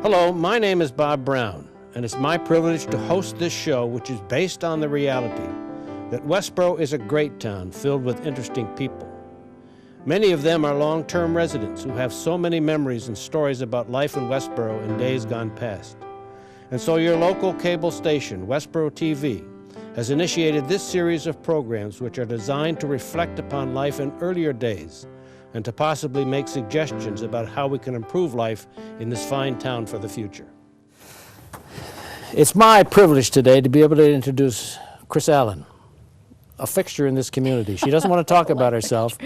Hello, my name is Bob Brown, and it's my privilege to host this show, which is based on the reality that Westborough is a great town filled with interesting people. Many of them are long-term residents who have so many memories and stories about life in Westborough in days gone past. And so your local cable station, Westborough TV, has initiated this series of programs which are designed to reflect upon life in earlier days and to possibly make suggestions about how we can improve life in this fine town for the future. It's my privilege today to be able to introduce Kris Allen, a fixture in this community. She doesn't want to talk about herself,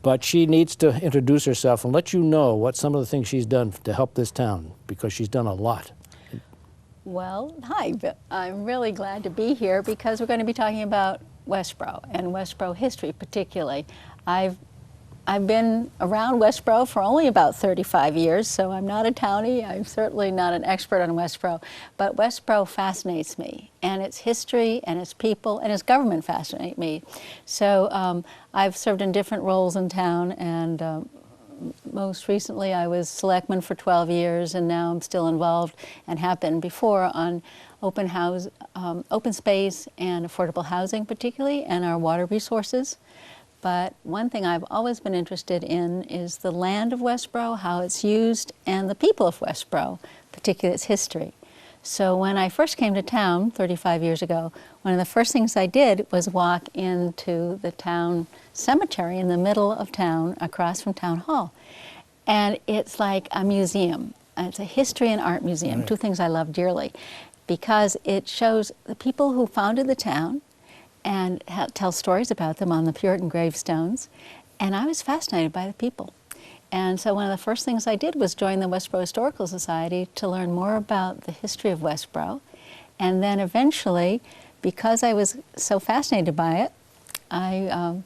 but she needs to introduce herself and let you know what some of the things she's done to help this town, because she's done a lot. Well, hi. I'm really glad to be here because we're going to be talking about Westborough and Westborough history particularly. I've been around Westborough for only about 35 years, so I'm not a townie. I'm certainly not an expert on Westborough, but Westborough fascinates me, and its history and its people and its government fascinate me. So I've served in different roles in town, and most recently I was selectman for 12 years, and now I'm still involved and have been before on open space and affordable housing particularly, and our water resources. But one thing I've always been interested in is the land of Westborough, how it's used, and the people of Westborough, particularly its history. So when I first came to town 35 years ago, one of the first things I did was walk into the town cemetery in the middle of town across from Town Hall. And it's like a museum. It's a history and art museum, right. Two things I love dearly, because it shows the people who founded the town and tell stories about them on the Puritan gravestones. And I was fascinated by the people. And so one of the first things I did was join the Westborough Historical Society to learn more about the history of Westborough. And then eventually, because I was so fascinated by it, I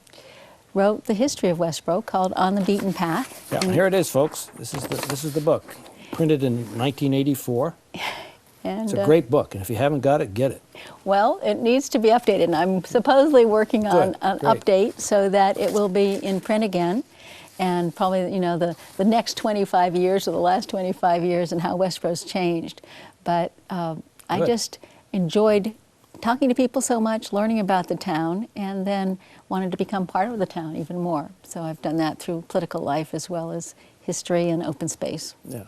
wrote the history of Westborough called On the Beaten Path. Yeah, here it is, folks. This is the book, printed in 1984. And, it's a great book, and if you haven't got it, get it. Well, it needs to be updated, and I'm supposedly working on an update so that it will be in print again, and probably, you know, the next 25 years or the last 25 years and how Westborough's changed. But I just enjoyed talking to people so much, learning about the town, and then wanted to become part of the town even more. So I've done that through political life as well as history and open space. Yeah.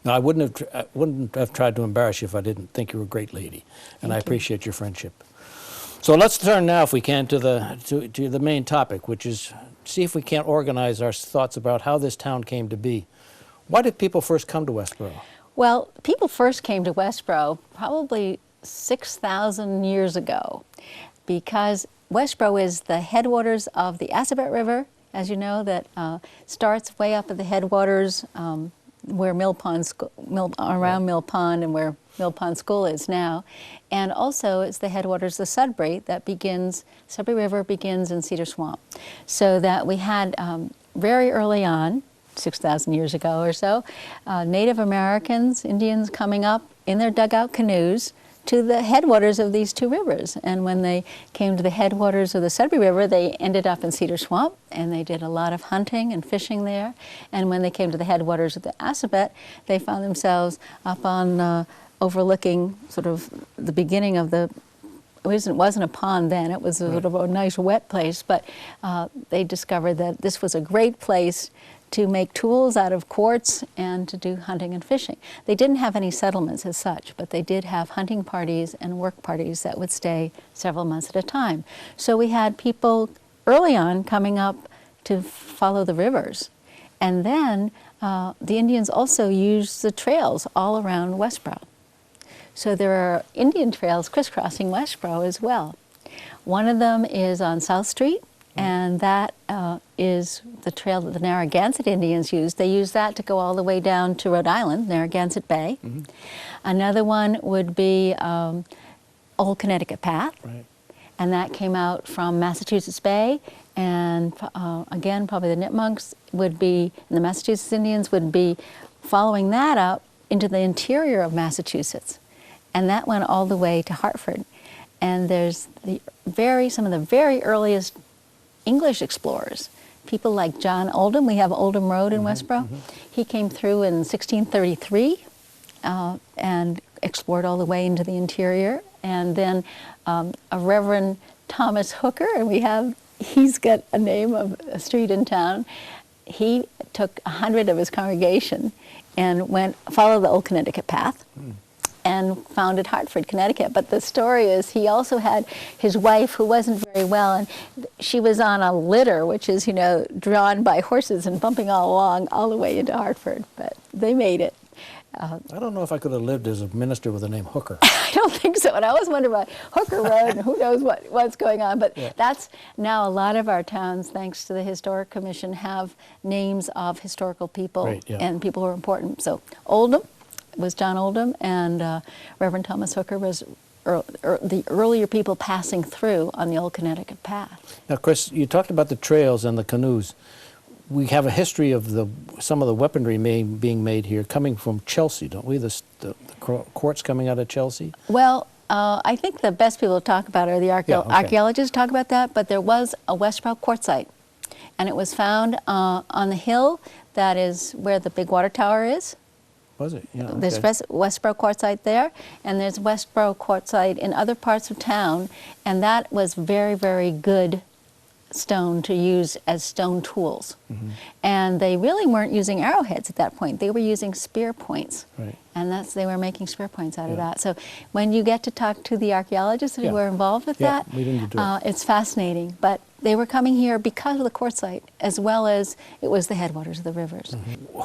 Now, I wouldn't have tried to embarrass you if I didn't think you were a great lady, and I appreciate your friendship. So let's turn now, if we can, to the main topic, which is see if we can't organize our thoughts about how this town came to be. Why did people first come to Westborough? Well, people first came to Westborough probably 6,000 years ago, because Westborough is the headwaters of the Assabet River, as you know, that starts way up at the headwaters where Mill Pond, around Mill Pond and where Mill Pond School is now. And also it's the headwaters of the Sudbury that begins, Sudbury River begins in Cedar Swamp. So that we had very early on, 6,000 years ago or so, Native Americans, Indians coming up in their dugout canoes to the headwaters of these two rivers. And when they came to the headwaters of the Sudbury River, they ended up in Cedar Swamp, and they did a lot of hunting and fishing there. And when they came to the headwaters of the Assabet, they found themselves up on overlooking sort of the beginning of the, it wasn't a pond then, it was a sort of a nice wet place, but they discovered that this was a great place to make tools out of quartz and to do hunting and fishing. They didn't have any settlements as such, but they did have hunting parties and work parties that would stay several months at a time. So we had people early on coming up to follow the rivers. And then the Indians also used the trails all around Westborough. So there are Indian trails crisscrossing Westborough as well. One of them is on South Street, and that is the trail that the Narragansett Indians used. They used that to go all the way down to Rhode Island, Narragansett Bay. Another one would be Old Connecticut Path, and that came out from Massachusetts Bay, and again, probably the Nipmunks would be, and the Massachusetts Indians would be following that up into the interior of Massachusetts, and that went all the way to Hartford. And there's some of the very earliest English explorers, people like John Oldham. We have Oldham Road in Westborough. He came through in 1633 and explored all the way into the interior. And then a Reverend Thomas Hooker, and he's got a name of a street in town. He took 100 of his congregation and followed the old Connecticut path and founded Hartford, Connecticut. But the story is he also had his wife who wasn't very well, and she was on a litter, which is, drawn by horses and bumping all along all the way into Hartford. But they made it. I don't know if I could have lived as a minister with the name Hooker. I don't think so. And I always wonder about Hooker Road and who knows what's going on. But that's now a lot of our towns, thanks to the Historic Commission, have names of historical people and people who are important. So Oldham was John Oldham, and Reverend Thomas Hooker was the earlier people passing through on the old Connecticut path. Now, Kris, you talked about the trails and the canoes. We have a history of some of the weaponry being made here coming from Chelsea, don't we? The quartz coming out of Chelsea? Well, I think the best people to talk about are the archaeologists talk about that, but there was a Westborough quartzite, and it was found on the hill that is where the big water tower is. Was it? Yeah. Okay. There's Westborough quartzite there, and there's Westborough quartzite in other parts of town, and that was very, very good stone to use as stone tools. And they really weren't using arrowheads at that point. They were using spear points. Right. And they were making spear points out of that. So when you get to talk to the archaeologists who were involved with that, it's fascinating. But they were coming here because of the quartzite, as well as it was the headwaters of the rivers.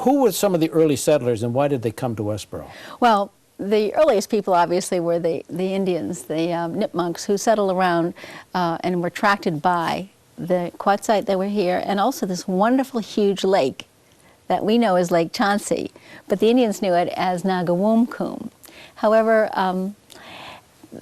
Who were some of the early settlers, and why did they come to Westborough? Well, the earliest people, obviously, were the Indians, the Nipmunks, who settled around and were attracted by the quartzite that were here, and also this wonderful huge lake that we know as Lake Chauncey, but the Indians knew it as Nagawumkum. However,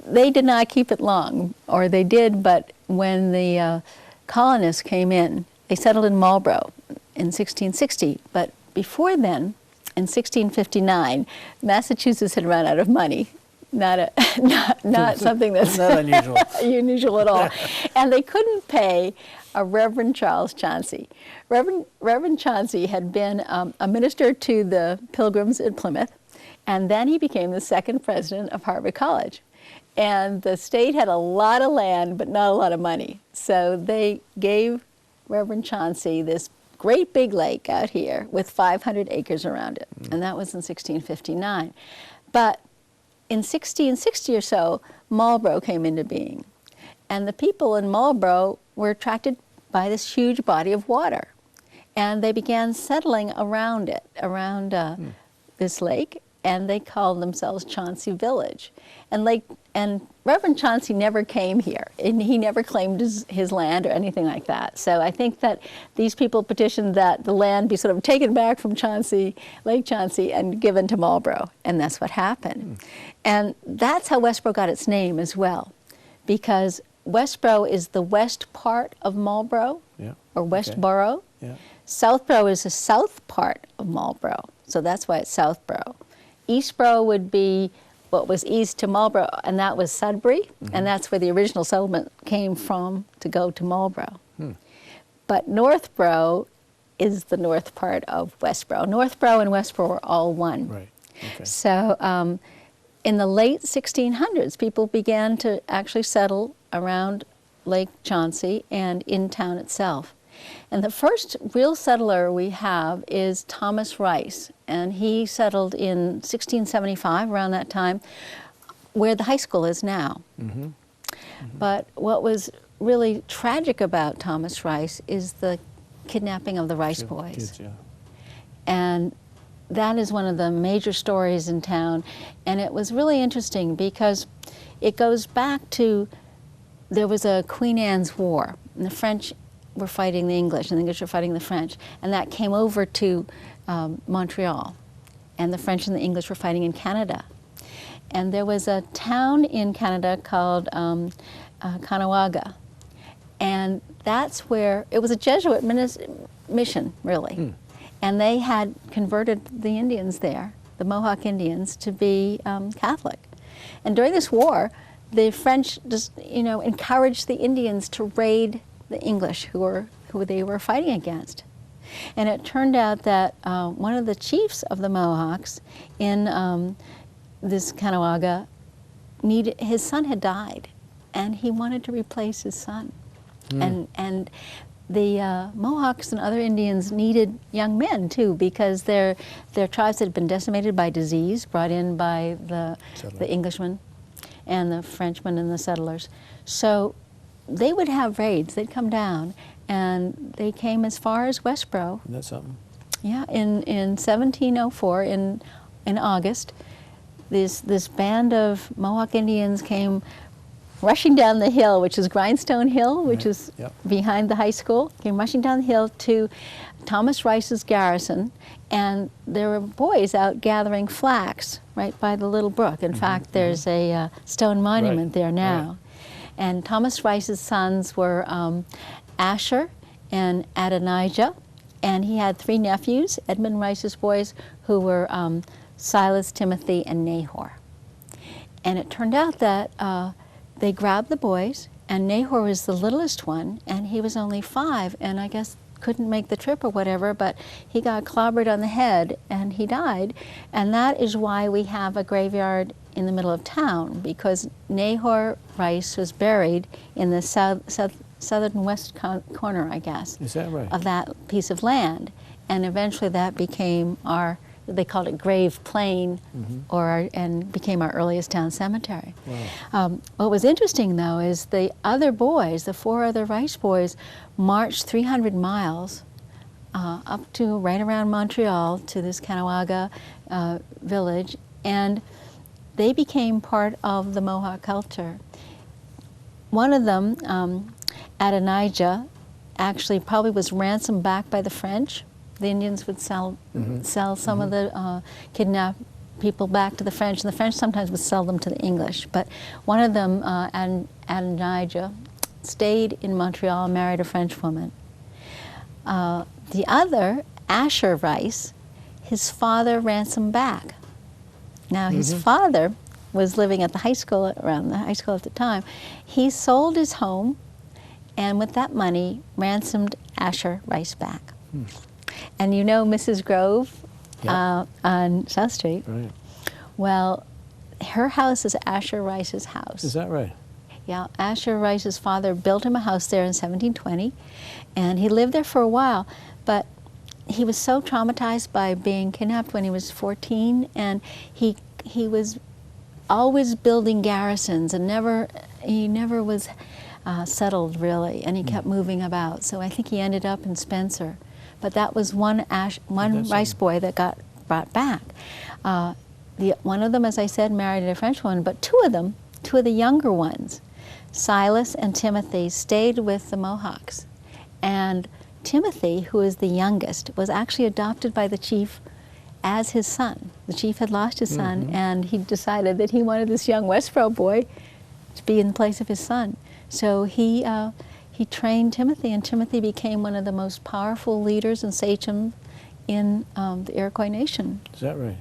they did not keep it long, or they did, but when the colonists came in, they settled in Marlborough in 1660, but before then, in 1659, Massachusetts had run out of money. Not something that's not unusual. unusual at all. And they couldn't pay a Reverend Charles Chauncey. Reverend Chauncey had been a minister to the Pilgrims at Plymouth, and then he became the second president of Harvard College. And the state had a lot of land, but not a lot of money. So they gave Reverend Chauncey this great big lake out here with 500 acres around it. And that was in 1659. But in 1660 or so, Marlborough came into being. And the people in Marlborough were attracted by this huge body of water. And they began settling around it, around this lake, and they called themselves Chauncey Village. And Reverend Chauncey never came here, and he never claimed his land or anything like that. So I think that these people petitioned that the land be sort of taken back from Chauncey, Lake Chauncey, and given to Marlborough, and that's what happened. And that's how Westborough got its name as well, because Westborough is the west part of Marlborough, or Westborough. Southborough is the south part of Marlborough, so that's why it's Southborough. Eastborough would be what was east to Marlborough, and that was Sudbury, and that's where the original settlement came from to go to Marlborough. But Northborough is the north part of Westborough. Northborough and Westborough were all one. Right. Okay. So in the late 1600s, people began to actually settle around Lake Chauncey and in town itself. And the first real settler we have is Thomas Rice, and he settled in 1675, around that time, where the high school is now. But what was really tragic about Thomas Rice is the kidnapping of the Rice boys. And that is one of the major stories in town, and it was really interesting because it goes back to, there was a Queen Anne's War, and the French were fighting the English, and the English were fighting the French, and that came over to Montreal, and the French and the English were fighting in Canada. And there was a town in Canada called Caughnawaga, and that's where, it was a Jesuit mission, really, and they had converted the Indians there, the Mohawk Indians, to be Catholic. And during this war, the French just, encouraged the Indians to raid the English who they were fighting against. And it turned out that one of the chiefs of the Mohawks in this Caughnawaga, his son had died, and he wanted to replace his son. And the Mohawks and other Indians needed young men too, because their tribes had been decimated by disease brought in by the Englishmen and the Frenchmen and the settlers. So they would have raids. They'd come down, and they came as far as Westborough. Isn't that something? Yeah, in 1704, in August, this band of Mohawk Indians came rushing down the hill, which is Grindstone Hill, which is behind the high school, came rushing down the hill to Thomas Rice's garrison, and there were boys out gathering flax right by the little brook. In fact, there's a stone monument there now. And Thomas Rice's sons were Asher and Adonijah, and he had 3 nephews, Edmund Rice's boys, who were Silas, Timothy, and Nahor. And it turned out that they grabbed the boys, and Nahor was the littlest one, and he was only 5, and I guess couldn't make the trip or whatever, but he got clobbered on the head, and he died. And that is why we have a graveyard in the middle of town, because Nahor Rice was buried in the southern west corner, I guess. Is that right? Of that piece of land. And eventually that became they called it Grave Plain, and became our earliest town cemetery. Wow. What was interesting, though, is the other boys, the 4 other Rice boys, marched 300 miles up to right around Montreal to this Caughnawaga village, and they became part of the Mohawk culture. One of them, Adonijah, actually probably was ransomed back by the French. The Indians would sell some of the kidnapped people back to the French, and the French sometimes would sell them to the English. But one of them, Adonijah, stayed in Montreal and married a French woman. The other, Asher Rice, his father ransomed back. Now, his father was living at the high school, around the high school at the time. He sold his home, and with that money, ransomed Asher Rice back. And you know Mrs. Grove on South Street? Right. Well, her house is Asher Rice's house. Is that right? Yeah, Asher Rice's father built him a house there in 1720, and he lived there for a while, but he was so traumatized by being kidnapped when he was 14, and he was always building garrisons, and he never was settled really, and he kept moving about. So I think he ended up in Spencer. But that was one Rice boy that got brought back. One of them, as I said, married a French woman, but 2 of the younger ones, Silas and Timothy, stayed with the Mohawks. And Timothy, who is the youngest, was actually adopted by the chief as his son. The chief had lost his son, and he decided that he wanted this young Westborough boy to be in place of his son. So he trained Timothy, and Timothy became one of the most powerful leaders and sachems in the Iroquois Nation. Is that right?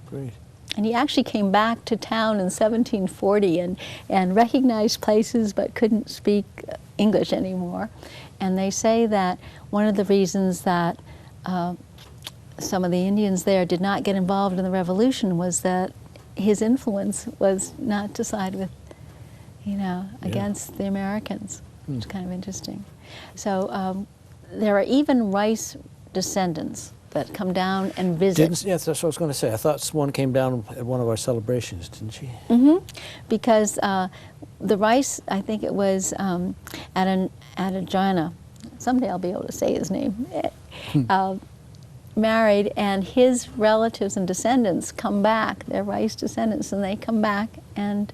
Great. And he actually came back to town in 1740 and recognized places but couldn't speak English anymore. And they say that one of the reasons that some of the Indians there did not get involved in the Revolution was that his influence was not to side with, against the Americans. Which is kind of interesting. So there are even Rice descendants that come down and visit. Yes, that's what I was going to say. I thought one came down at one of our celebrations, didn't she? Because the Rice, I think it was Adonijah, someday I'll be able to say his name, married, and his relatives and descendants come back. They're Rice descendants, and they come back, and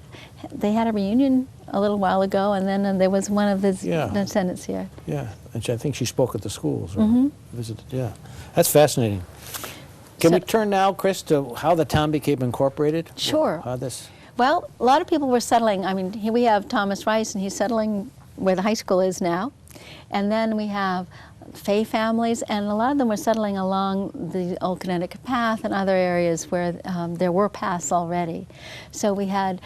they had a reunion a little while ago, and then there was one of his descendants here. Yeah, and I think she spoke at the schools or visited. Yeah, that's fascinating. Can we turn now, Kris, to how the town became incorporated? Sure. How this? Well, a lot of people were settling. I mean, here we have Thomas Rice, and he's settling where the high school is now, and then we have Fay families, and a lot of them were settling along the old Connecticut Path and other areas where there were paths already. So we had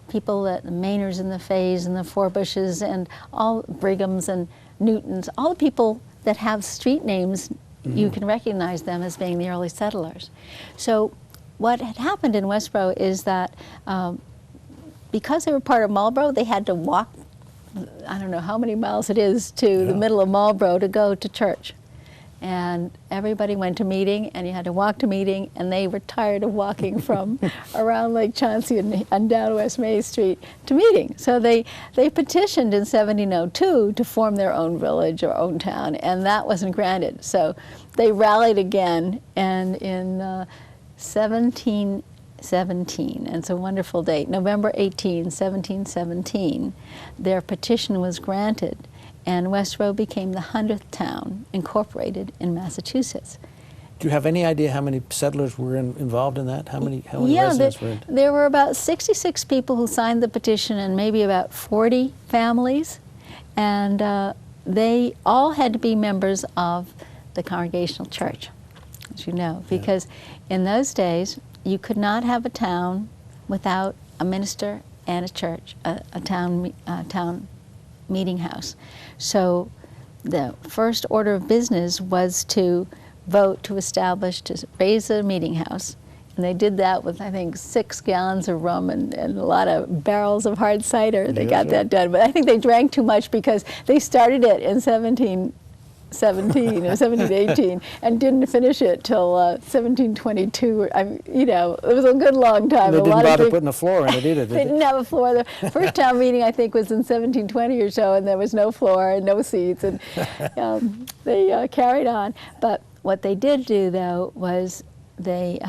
people, the Maynards and the Fays and the Forbushes and all Brighams and Newtons, all the people that have street names, you can recognize them as being the early settlers. So what had happened in Westborough is that because they were part of Marlborough, they had to walk, I don't know how many miles it is, to the middle of Marlborough to go to church. And everybody went to meeting, and you had to walk to meeting, and they were tired of walking from around Lake Chauncey and down West Main Street to meeting. So they petitioned in 1702 to form their own village or own town, and that wasn't granted. So they rallied again, and in 1717, and it's a wonderful date, November 18, 1717, their petition was granted, and Westborough became the 100th town incorporated in Massachusetts. Do you have any idea how many settlers were involved in that? How many residents were in? There were about 66 people who signed the petition and maybe about 40 families, and they all had to be members of the Congregational Church, as you know, because in those days you could not have a town without a minister and a church, a town meeting house. So the first order of business was to vote to establish, to raise a meeting house. And they did that with, I think, 6 gallons of rum and a lot of barrels of hard cider. They got that done. But I think they drank too much because they started it in 1717 or 1718 and didn't finish it till 1722. You know, it was a good long time. They didn't bother putting a floor in it either, did they? Didn't have a floor. The first town meeting, I think, was in 1720 or so, and there was no floor and no seats, and they carried on. But what they did do, though, was they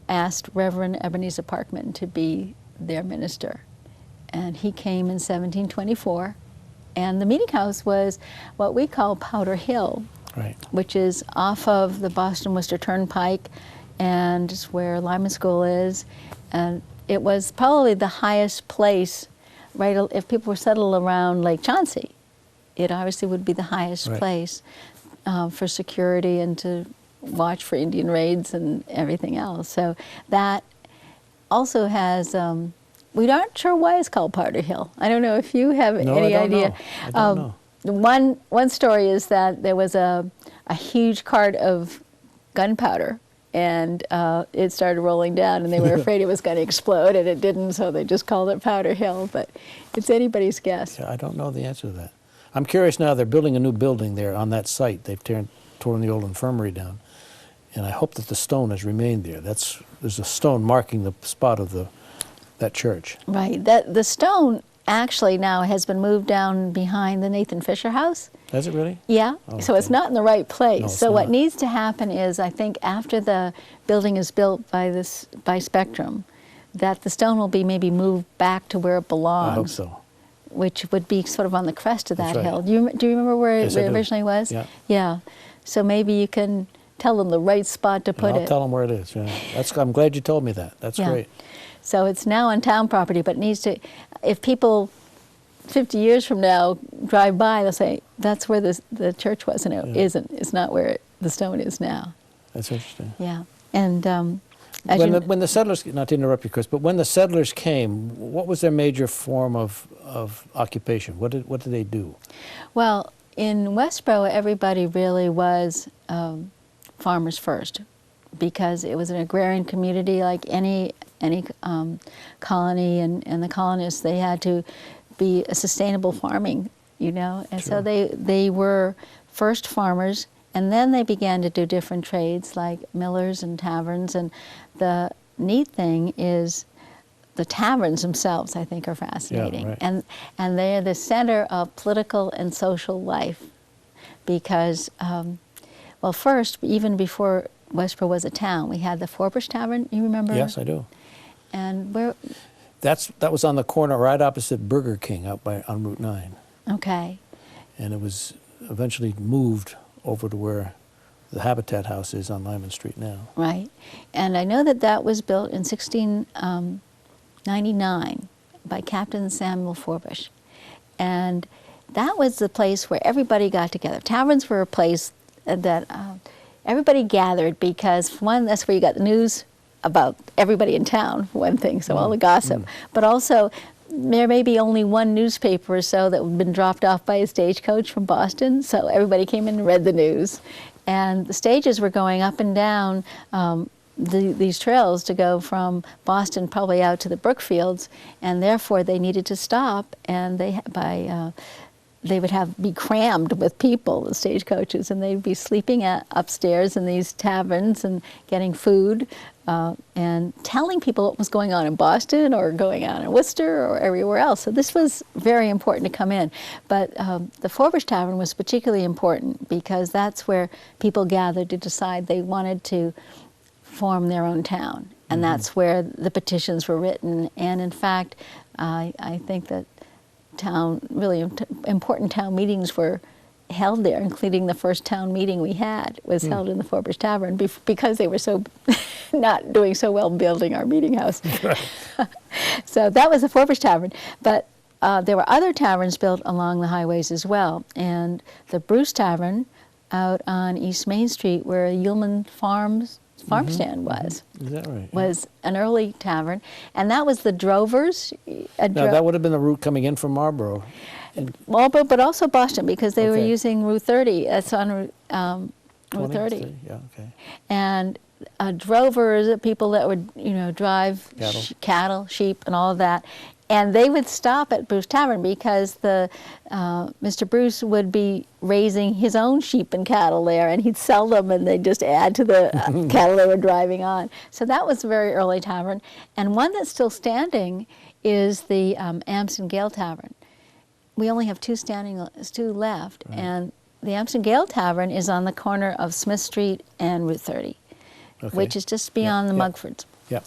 asked Reverend Ebenezer Parkman to be their minister, and he came in 1724. And the meeting house was what we call Powder Hill, which is off of the Boston-Worcester Turnpike, and it's where Lyman School is. And it was probably the highest place, right? If people were settled around Lake Chauncey, it obviously would be the highest place for security and to watch for Indian raids and everything else. So that also has... we aren't sure why it's called Powder Hill. I don't know if you have any idea. I don't know. One story is that there was a huge cart of gunpowder, and it started rolling down, and they were afraid it was going to explode, and it didn't, so they just called it Powder Hill. But it's anybody's guess. Yeah, I don't know the answer to that. I'm curious now. They're building a new building there on that site. They've torn the old infirmary down, and I hope that the stone has remained there. There's a stone marking the spot of that church. Right. The stone actually now has been moved down behind the Nathan Fisher house. Has it really? Yeah. Oh, so it's not in the right place. No, so what needs to happen is, I think, after the building is built by Spectrum, that the stone will be maybe moved back to where it belongs. I hope so. Which would be sort of on the crest of that That's right. hill. Do you remember where it originally was? Yeah. Yeah. So maybe you can tell them the right spot to put it. I'll tell them where it is. Yeah. I'm glad you told me that. That's great. So it's now on town property, but it needs to, if people 50 years from now drive by, they'll say, that's where the church was, and it isn't. It's not where the stone is now. That's interesting. Yeah. And when the settlers, not to interrupt you, Kris, but when the settlers came, what was their major form of occupation? What did they do? Well, in Westborough, everybody really was farmers first, because it was an agrarian community like any colony, and the colonists, they had to be a sustainable farming, you know, and so they were first farmers, and then they began to do different trades like millers and taverns. And the neat thing is the taverns themselves, I think, are fascinating. Yeah, right. And they're the center of political and social life, because well, first, even before Westborough was a town, we had the Forbes Tavern. You remember? Yes, I do. And where? That was on the corner right opposite Burger King on Route 9. Okay. And it was eventually moved over to where the Habitat House is on Lyman Street now. Right. And I know that was built in 1699 by Captain Samuel Forbes. And that was the place where everybody got together. Taverns were a place that everybody gathered, because, for one, that's where you got the news about everybody in town, for one thing, so all the gossip. But also, there may be only one newspaper or so that had been dropped off by a stagecoach from Boston, so everybody came in and read the news. And the stages were going up and down these trails to go from Boston probably out to the Brookfields, and therefore they needed to stop, and they would be crammed with people, the stagecoaches, and they'd be sleeping upstairs in these taverns and getting food and telling people what was going on in Boston or going on in Worcester or everywhere else. So this was very important to come in. But the Forbes Tavern was particularly important because that's where people gathered to decide they wanted to form their own town. And that's where the petitions were written. And in fact, I think that really important town meetings were held there, including the first town meeting we had was held in the Forbes Tavern because they were so not doing so well building our meeting house. So that was the Forbes Tavern. But there were other taverns built along the highways as well. And the Bruce Tavern out on East Main Street where Yeoman farm stand was. Is that right? Was an early tavern, and that was the drovers. Now that would have been the route coming in from Marlborough. Marlborough, but also Boston, because they were using Route 30. That's on Route 30. Yeah, okay. And drovers are people that would, drive cattle, sheep, and all of that. And they would stop at Bruce Tavern because Mr. Bruce would be raising his own sheep and cattle there, and he'd sell them, and they'd just add to the cattle they were driving on. So that was a very early tavern. And one that's still standing is the Amsden Gale Tavern. We only have two left, and the Amsden Gale Tavern is on the corner of Smith Street and Route 30, which is just beyond the Mugfords. Yeah.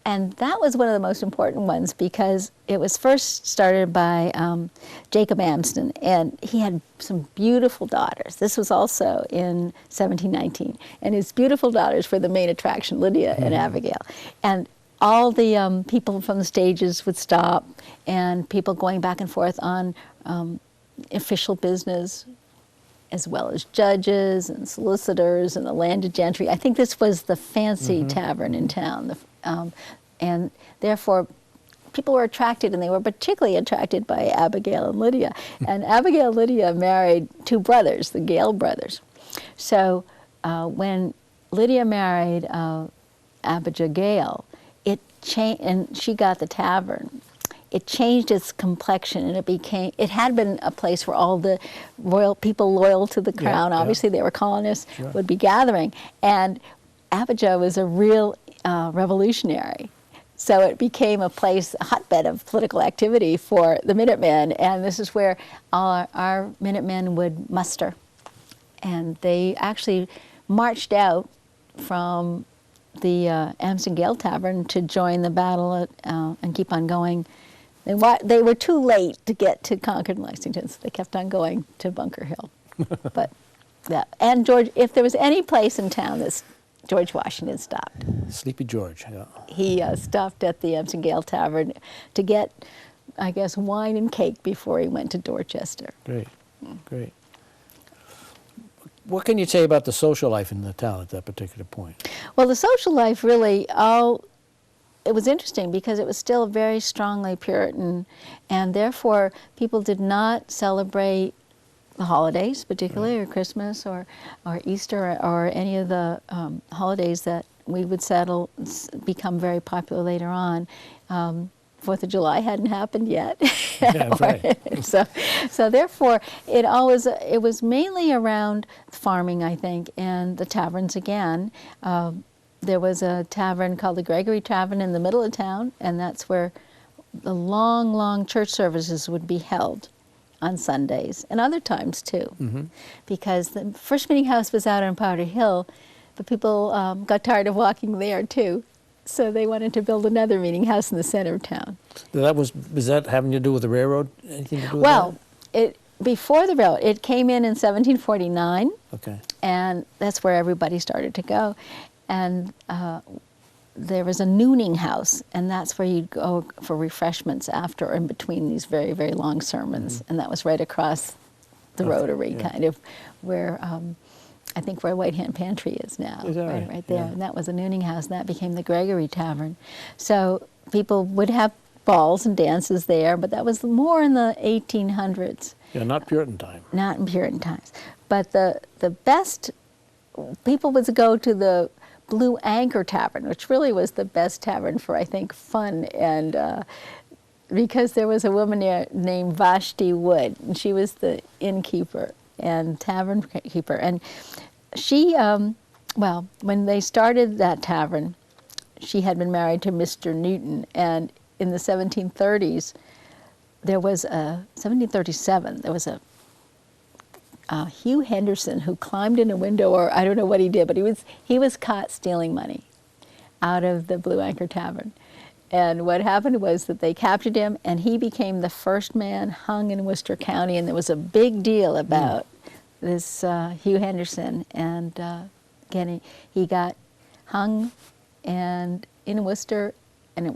And that was one of the most important ones because it was first started by Jacob Amsden, and he had some beautiful daughters. This was also in 1719. And his beautiful daughters were the main attraction, Lydia and Abigail. And all the people from the stages would stop, and people going back and forth on official business, as well as judges and solicitors and the landed gentry. I think this was the fancy tavern in town. And therefore, people were attracted, and they were particularly attracted by Abigail and Lydia. And Abigail and Lydia married two brothers, the Gale brothers. So when Lydia married Abijah Gale, it changed, and she got the tavern. It changed its complexion, and it had been a place where all the royal people loyal to the crown, obviously they were colonists, would be gathering. And Abijah was a real revolutionary. So it became a place, a hotbed of political activity for the Minutemen, and this is where all our Minutemen would muster. And they actually marched out from the Amsden Gale Tavern to join the battle and keep on going. They were too late to get to Concord and Lexington, so they kept on going to Bunker Hill. But and George, if there was any place in town that George Washington stopped. Sleepy George, yeah. He stopped at the Amsden Gale Tavern to get, I guess, wine and cake before he went to Dorchester. Great, great. What can you say about the social life in the town at that particular point? Well, the social life really, it was interesting because it was still very strongly Puritan, and therefore people did not celebrate the holidays, particularly, or Christmas, or Easter, or any of the holidays that we would become very popular later on. 4th of July hadn't happened yet. Yeah, right. So therefore, it was mainly around farming, I think, and the taverns again. There was a tavern called the Gregory Tavern in the middle of town, and that's where the long, long church services would be held on Sundays, and other times too, because the first meeting house was out on Powder Hill, but people got tired of walking there too, so they wanted to build another meeting house in the center of town. Was that having to do with the railroad? Anything to do with that? Well, before the railroad, it came in 1749, and that's where everybody started to go, and there was a nooning house, and that's where you'd go for refreshments after or in between these very, very long sermons. And that was right across the rotary, kind of, where I think where White Hand Pantry is now. Is that right there. Yeah. And that was a nooning house, and that became the Gregory Tavern. So people would have balls and dances there, but that was more in the 1800s. Yeah, not Puritan time. Not in Puritan times. But the best, people would go to the Blue Anchor Tavern, which really was the best tavern for, I think, fun, and because there was a woman there named Vashti Wood, and she was the innkeeper and tavern keeper. And she, well, when they started that tavern, she had been married to Mr. Newton, and in the 1730s, there was 1737, there was a Hugh Henderson who climbed in a window, or I don't know what he did, but he was caught stealing money out of the Blue Anchor Tavern. And what happened was that they captured him, and he became the first man hung in Worcester County, and there was a big deal about this Hugh Henderson, and he got hung and in Worcester, and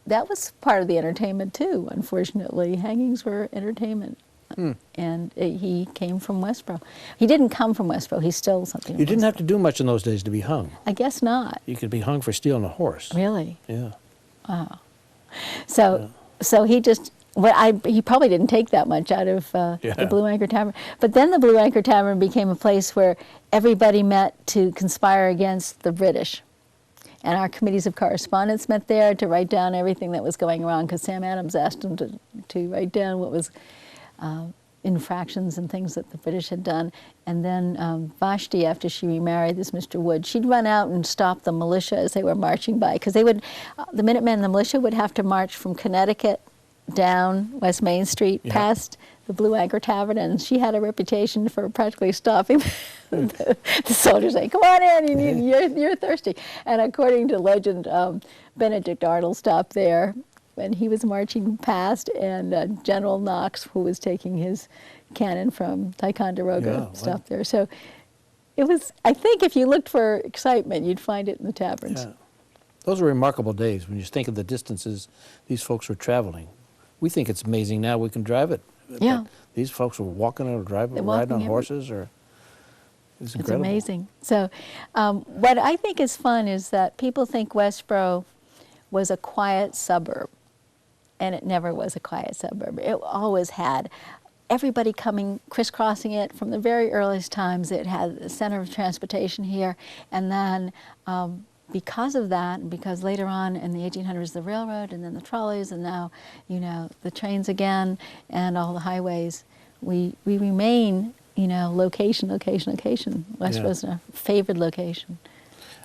that was part of the entertainment too, unfortunately. Hangings were entertainment. And he came from Westborough. He didn't come from Westborough, he stole something. You didn't have to do much in those days to be hung. I guess not. You could be hung for stealing a horse. Really? Yeah. Wow. So he probably didn't take that much out of the Blue Anchor Tavern. But then the Blue Anchor Tavern became a place where everybody met to conspire against the British. And our committees of correspondence met there to write down everything that was going wrong, because Sam Adams asked them to write down what was infractions and things that the British had done. And then Vashti, after she remarried this Mr. Wood, she'd run out and stop the militia as they were marching by, because the Minutemen and the militia would have to march from Connecticut down West Main Street past the Blue Anchor Tavern, and she had a reputation for practically stopping the soldiers, saying, "Come on in, you're thirsty." And according to legend, Benedict Arnold stopped there when he was marching past, and General Knox, who was taking his cannon from Ticonderoga, stopped there. So it was, I think if you looked for excitement, you'd find it in the taverns. Yeah. Those were remarkable days when you think of the distances these folks were traveling. We think it's amazing now we can drive it. Yeah. But these folks were walking or driving, riding on horses, or it's incredible. It's amazing. So what I think is fun is that people think Westborough was a quiet suburb, and it never was a quiet suburb. It always had everybody coming, crisscrossing it from the very earliest times. It had the center of transportation here, and then because of that, and because later on in the 1800s the railroad, and then the trolleys, and now, the trains again, and all the highways, we remain, location. West was a favored location.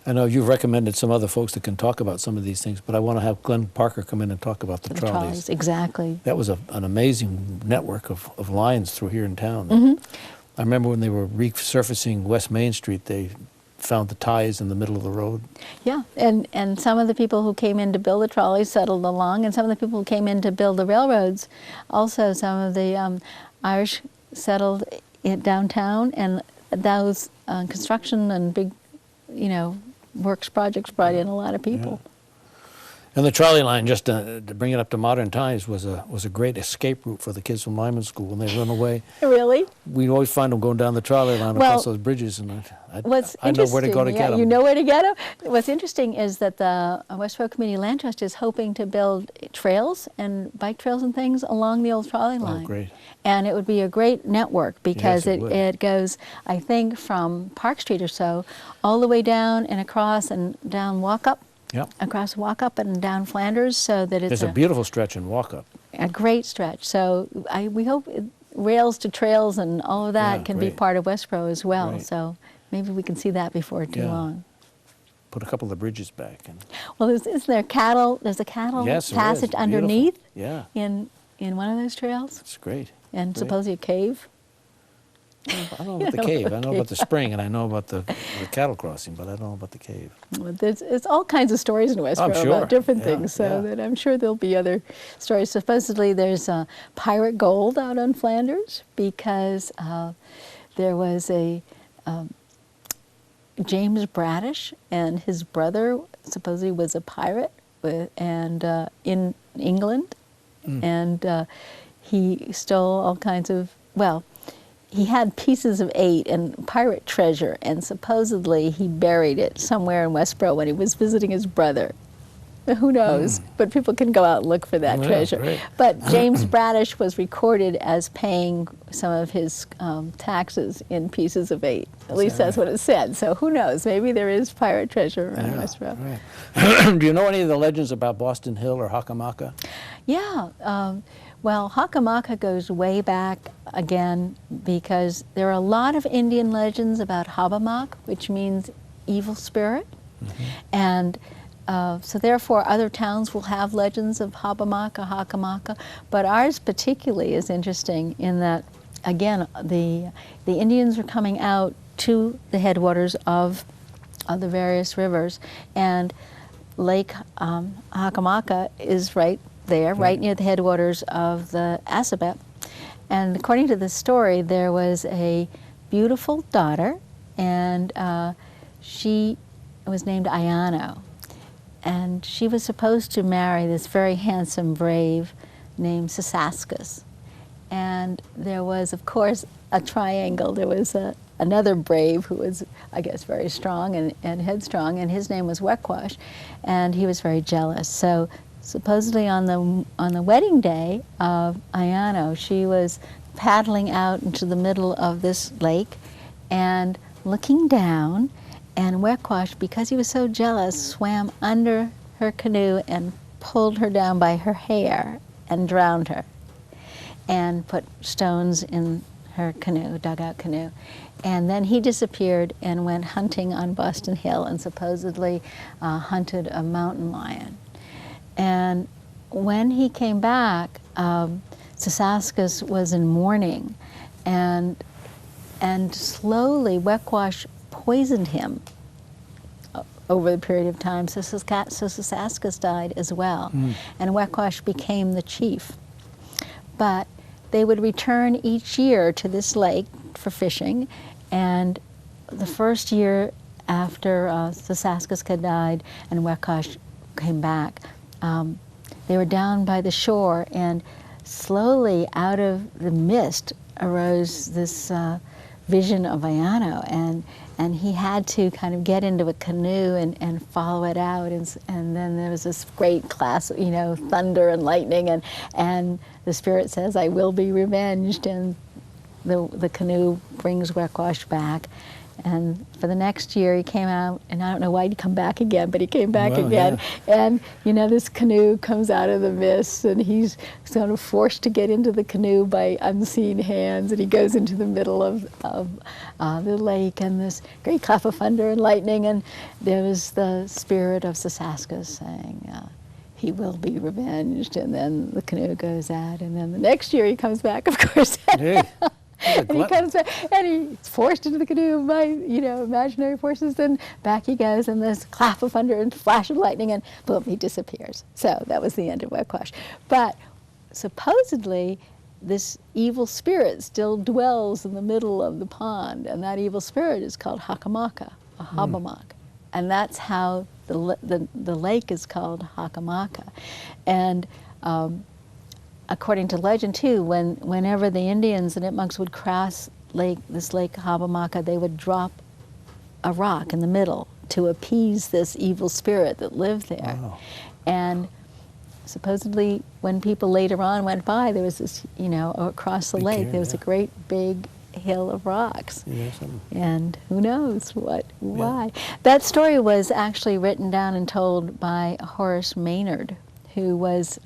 I know you've recommended some other folks that can talk about some of these things, but I want to have Glenn Parker come in and talk about the trolleys. Exactly. That was an amazing network of lines through here in town. I remember when they were resurfacing West Main Street, they found the ties in the middle of the road. Yeah, and some of the people who came in to build the trolleys settled along, and some of the people who came in to build the railroads, also some of the Irish settled downtown, and those construction and big, works projects brought in a lot of people. Yeah. And the trolley line, just to bring it up to modern times, was a great escape route for the kids from Lyman School when they run away. Really? We'd always find them going down the trolley line across those bridges, and I know where to go to get them. You know where to get them? What's interesting is that the Westborough Community Land Trust is hoping to build trails and bike trails and things along the old trolley line. Oh, great. And it would be a great network, because it goes, I think, from Park Street or so, all the way down and across and down Walk-Up. Yep. Across Walk-Up and down Flanders, so that it's a beautiful stretch in Walk-Up. A great stretch. So we hope rails to trails and all of that can be part of Westborough as well. Right. So maybe we can see that before too long. Put a couple of the bridges back. Well, isn't there cattle? There's a cattle passage underneath. Yeah. In one of those trails. It's great. And supposedly a cave. I don't know about the cave. I know about the spring, and I know about the cattle crossing, but I don't know about the cave. Well, it's all kinds of stories in Westborough about different things, so that I'm sure there'll be other stories. Supposedly there's pirate gold out on Flanders, because there was a James Bradish, and his brother supposedly was a pirate in England, and he stole all kinds of, he had pieces of 8 and pirate treasure, and supposedly he buried it somewhere in Westborough when he was visiting his brother. Who knows? But people can go out and look for that treasure. Great. But James Bradish was recorded as paying some of his taxes in pieces of 8. At least that's what it said. So who knows? Maybe there is pirate treasure around Westborough. Right. Do you know any of the legends about Boston Hill or Hockomock? Yeah. Well, Hockomock goes way back again because there are a lot of Indian legends about Hobbamock, which means evil spirit. And so therefore other towns will have legends of Hobbamock or Hockomock, but ours particularly is interesting in that, again, the Indians are coming out to the headwaters of the various rivers, and Lake Hockomock is right there, right near the headwaters of the Assabet. And according to the story, there was a beautiful daughter, and she was named Ayano. And she was supposed to marry this very handsome brave named Sisaskus. And there was, of course, a triangle. There was another brave who was, I guess, very strong and headstrong, and his name was Wekwash, and he was very jealous. So supposedly on the wedding day of Ayano, she was paddling out into the middle of this lake and looking down, and Wekwash, because he was so jealous, swam under her canoe and pulled her down by her hair and drowned her and put stones in her canoe, dugout canoe. And then he disappeared and went hunting on Boston Hill and supposedly hunted a mountain lion. And when he came back, Sisaskus was in mourning, and slowly Wekwash poisoned him over the period of time. So Sisaskus died as well, and Wekwash became the chief. But they would return each year to this lake for fishing, and the first year after Sisaskus had died and Wekwash came back, they were down by the shore, and slowly out of the mist arose this vision of Ayano, and he had to kind of get into a canoe and follow it out, and then there was this great class, thunder and lightning, and the spirit says, "I will be revenged," and the canoe brings Wekwash back. And for the next year he came out, and I don't know why he'd come back again, but he came back again. Yeah. And this canoe comes out of the mist, and he's sort of forced to get into the canoe by unseen hands, and he goes into the middle of the lake, and this great clap of thunder and lightning, and there was the spirit of Sisaskus saying, he will be revenged, and then the canoe goes out, and then the next year he comes back, of course. And he comes back, and he's forced into the canoe by, imaginary forces, and back he goes, and there's a clap of thunder and flash of lightning, and boom, he disappears. So that was the end of Wekwash. But supposedly, this evil spirit still dwells in the middle of the pond, and that evil spirit is called Hockomock, or Hobbamock. And that's how the lake is called Hockomock. And according to legend too, whenever the Indians and Nipmunks would cross this lake Hobbamock, they would drop a rock in the middle to appease this evil spirit that lived there. Wow. And supposedly when people later on went by, there was this, across the lake, there was a great big hill of rocks. Yes, and who knows why. That story was actually written down and told by Horace Maynard, who was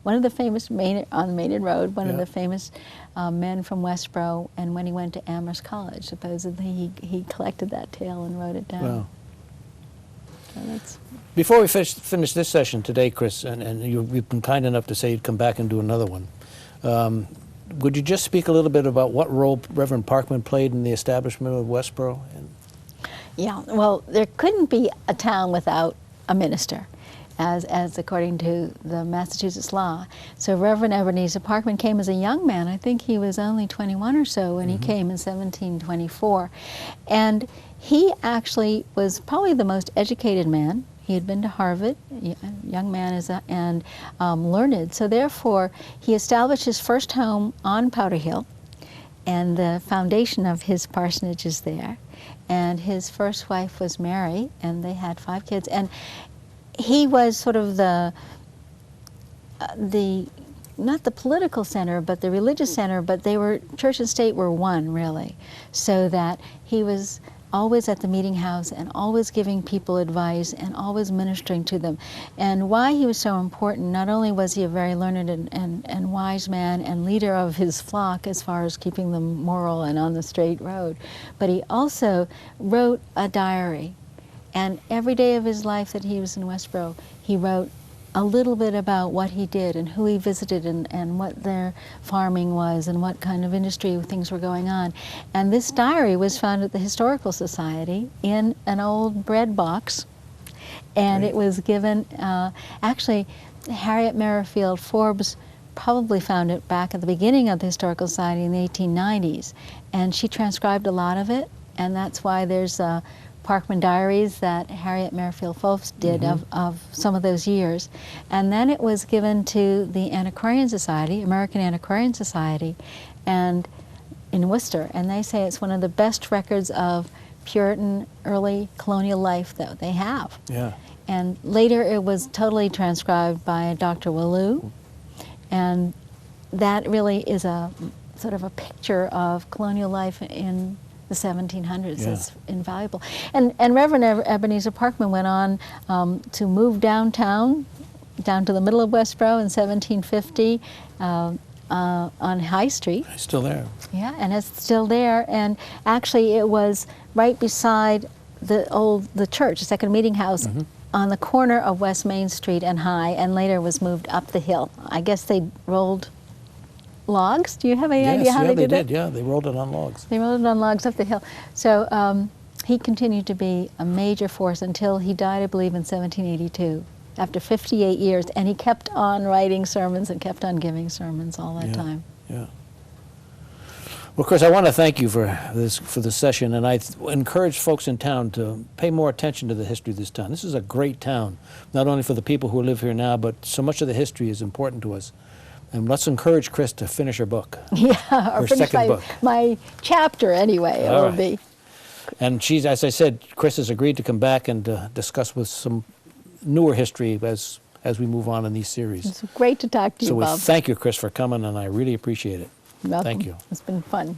one of the famous, on the Maynard Road, one of the famous men from Westborough, and when he went to Amherst College, supposedly he collected that tale and wrote it down. Wow. So that's... Before we finish this session today, Kris, and you've been kind enough to say you'd come back and do another one, would you just speak a little bit about what role Reverend Parkman played in the establishment of Westborough? Yeah, well, there couldn't be a town without a minister, as according to the Massachusetts law. So Reverend Ebenezer Parkman came as a young man. I think he was only 21 or so when he came in 1724. And he actually was probably the most educated man. He had been to Harvard, young man and learned. So therefore, he established his first home on Powder Hill, and the foundation of his parsonage is there. And his first wife was Mary, and they had 5 kids. And he was sort of not the political center, but the religious center, but church and state were one, really. So that he was always at the meeting house and always giving people advice and always ministering to them. And why he was so important, not only was he a very learned and wise man and leader of his flock as far as keeping them moral and on the straight road, but he also wrote a diary. And every day of his life that he was in Westborough, he wrote a little bit about what he did and who he visited and what their farming was and what kind of industry things were going on. And this diary was found at the Historical Society in an old bread box. And it was given, actually, Harriet Merrifield Forbes probably found it back at the beginning of the Historical Society in the 1890s. And she transcribed a lot of it, and that's why there's Parkman diaries that Harriet Merrifield Forbes did of some of those years. And then it was given to the Antiquarian Society, American Antiquarian Society, and in Worcester. And they say it's one of the best records of Puritan early colonial life that they have. Yeah. And later it was totally transcribed by Dr. Wallou. And that really is a sort of a picture of colonial life in the 1700s. Yeah. It's invaluable. And Reverend Ebenezer Parkman went on to move downtown, down to the middle of Westborough in 1750 on High Street. It's still there. Yeah, and it's still there. And actually it was right beside the church, the Second Meeting House, on the corner of West Main Street and High, and later was moved up the hill. I guess they rolled logs? Do you have any idea how they did it? Yeah, they rolled it on logs. They rolled it on logs up the hill. So he continued to be a major force until he died, I believe, in 1782, after 58 years. And he kept on writing sermons and kept on giving sermons all that time. Yeah. Well, Kris, I want to thank you for this session, and I encourage folks in town to pay more attention to the history of this town. This is a great town, not only for the people who live here now, but so much of the history is important to us. And let's encourage Kris to finish her book. Yeah, or her finish second book. my chapter anyway. It will be. And she's, as I said, Kris has agreed to come back and discuss with some newer history as we move on in these series. It's great to talk to you, Bob. So we thank you, Kris, for coming, and I really appreciate it. You're welcome. Thank you. It's been fun.